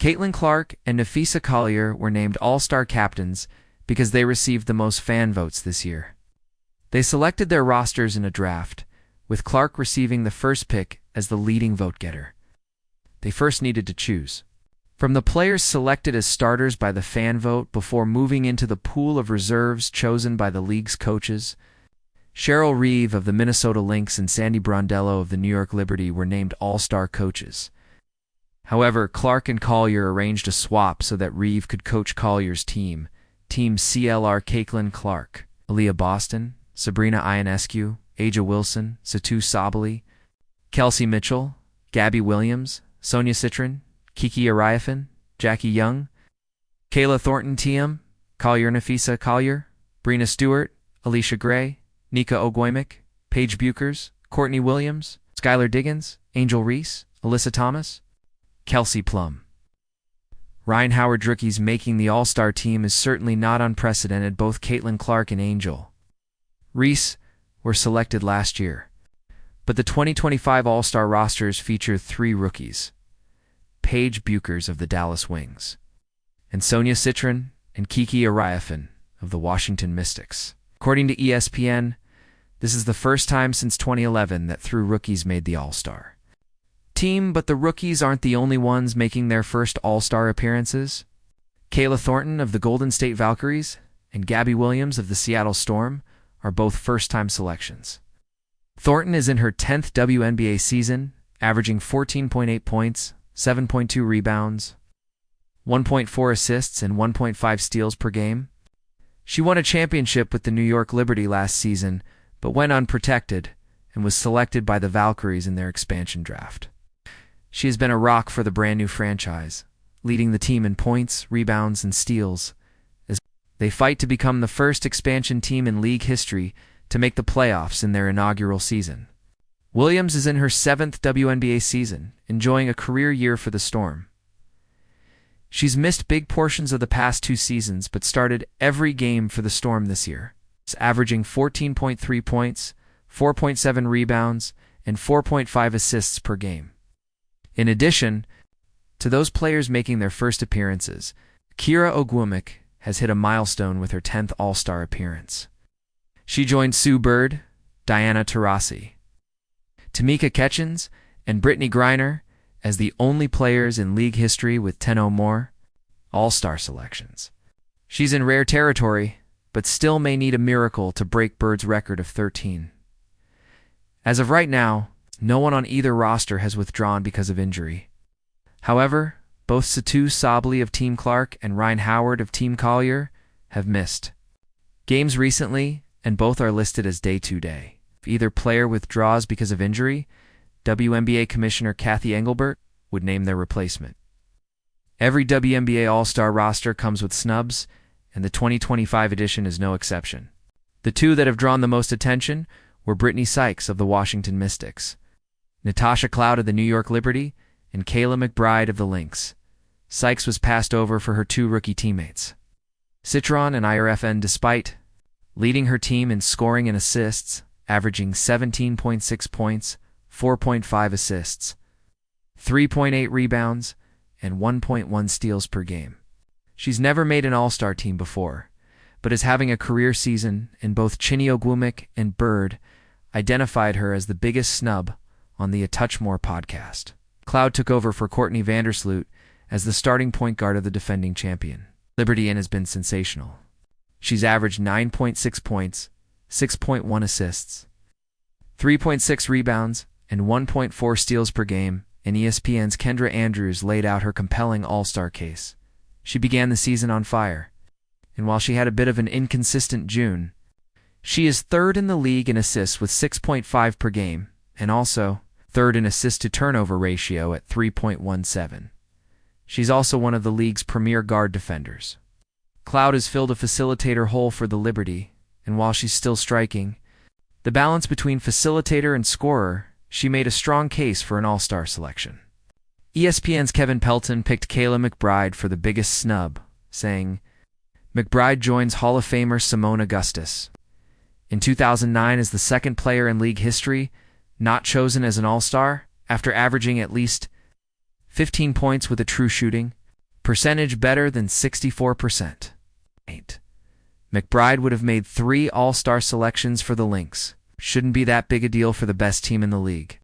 Caitlin Clark and Nafisa Collier were named All-Star captains because they received the most fan votes this year. They selected their rosters in a draft, with Clark receiving the first pick as the leading vote-getter. They first needed to choose from the players selected as starters by the fan vote before moving into the pool of reserves chosen by the league's coaches. Cheryl Reeve of the Minnesota Lynx and Sandy Brondello of the New York Liberty were named All-Star coaches. However, Clark and Collier arranged a swap so that Reeve could coach Collier's team, Team CLR. Caitlin Clark, Aaliyah Boston, Sabrina Ionescu, Aja Wilson, Satu Sabali, Kelsey Mitchell, Gabby Williams, Sonia Citron, Kiki Ariafin, Jackie Young, Kayla Thornton Tiem, Collier Nafisa Collier, Brina Stewart, Alicia Gray, Nika Ogwemick, Paige Buchers, Courtney Williams, Skylar Diggins, Angel Reese, Alyssa Thomas, Kelsey Plum. Ryan Howard rookies making the All-Star team is certainly not unprecedented. Both Caitlin Clark and Angel Reese were selected last year, but the 2025 All-Star rosters feature 3 rookies: Paige Buchers of the Dallas Wings, and Sonia Citron and Kiki Ariafin of the Washington Mystics. According to ESPN, this is the first time since 2011 that 3 rookies made the All-Star team, but the rookies aren't the only ones making their first All-Star appearances. Kayla Thornton of the Golden State Valkyries and Gabby Williams of the Seattle Storm are both first-time selections. Thornton is in her 10th WNBA season, averaging 14.8 points, 7.2 rebounds, 1.4 assists, and 1.5 steals per game. She won a championship with the New York Liberty last season, but went unprotected and was selected by the Valkyries in their expansion draft. She has been a rock for the brand-new franchise, leading the team in points, rebounds, and steals as they fight to become the first expansion team in league history to make the playoffs in their inaugural season. Williams is in her 7th WNBA season, enjoying a career year for the Storm. She's missed big portions of the past 2 seasons but started every game for the Storm this year, averaging 14.3 points, 4.7 rebounds, and 4.5 assists per game. In addition to those players making their first appearances, Kira Ogwemick has hit a milestone with her 10th All-Star appearance. She joined Sue Bird, Diana Taurasi, Tamika Catchings, and Brittany Griner as the only players in league history with 10 or more All-Star selections. She's in rare territory, but still may need a miracle to break Bird's record of 13. As of right now, no one on either roster has withdrawn because of injury. However, both Satu Sabali of Team Clark and Ryan Howard of Team Collier have missed games recently, and both are listed as day-to-day. If either player withdraws because of injury, WNBA Commissioner Kathy Engelbert would name their replacement. Every WNBA All-Star roster comes with snubs, and the 2025 edition is no exception. The 2 that have drawn the most attention were Brittany Sykes of the Washington Mystics, Natasha Cloud of the New York Liberty, and Kayla McBride of the Lynx. Sykes was passed over for her 2 rookie teammates, Citron and IRFN, despite leading her team in scoring and assists, averaging 17.6 points, 4.5 assists, 3.8 rebounds, and 1.1 steals per game. She's never made an All-Star team before, but is having a career season, and both Chinny Ogwemick and Bird identified her as the biggest snub on the A Touch More podcast. Cloud took over for Courtney Vandersloot as the starting point guard of the defending champion Liberty and has been sensational. She's averaged 9.6 points, 6.1 assists, 3.6 rebounds, and 1.4 steals per game, and ESPN's Kendra Andrews laid out her compelling All-Star case. She began the season on fire, and while she had a bit of an inconsistent June, she is 3rd in the league in assists with 6.5 per game, and also 3rd in assist-to-turnover ratio at 3.17. She's also one of the league's premier guard defenders. Cloud has filled a facilitator hole for the Liberty, and while she's still striking the balance between facilitator and scorer, she made a strong case for an All-Star selection. ESPN's Kevin Pelton picked Kayla McBride for the biggest snub, saying, McBride joins Hall of Famer Simone Augustus in 2009 as the 2nd player in league history not chosen as an All-Star after averaging at least 15 points with a true shooting, Percentage better than 64%. 8. McBride would have made 3 All-Star selections for the Lynx. Shouldn't be that big a deal for the best team in the league.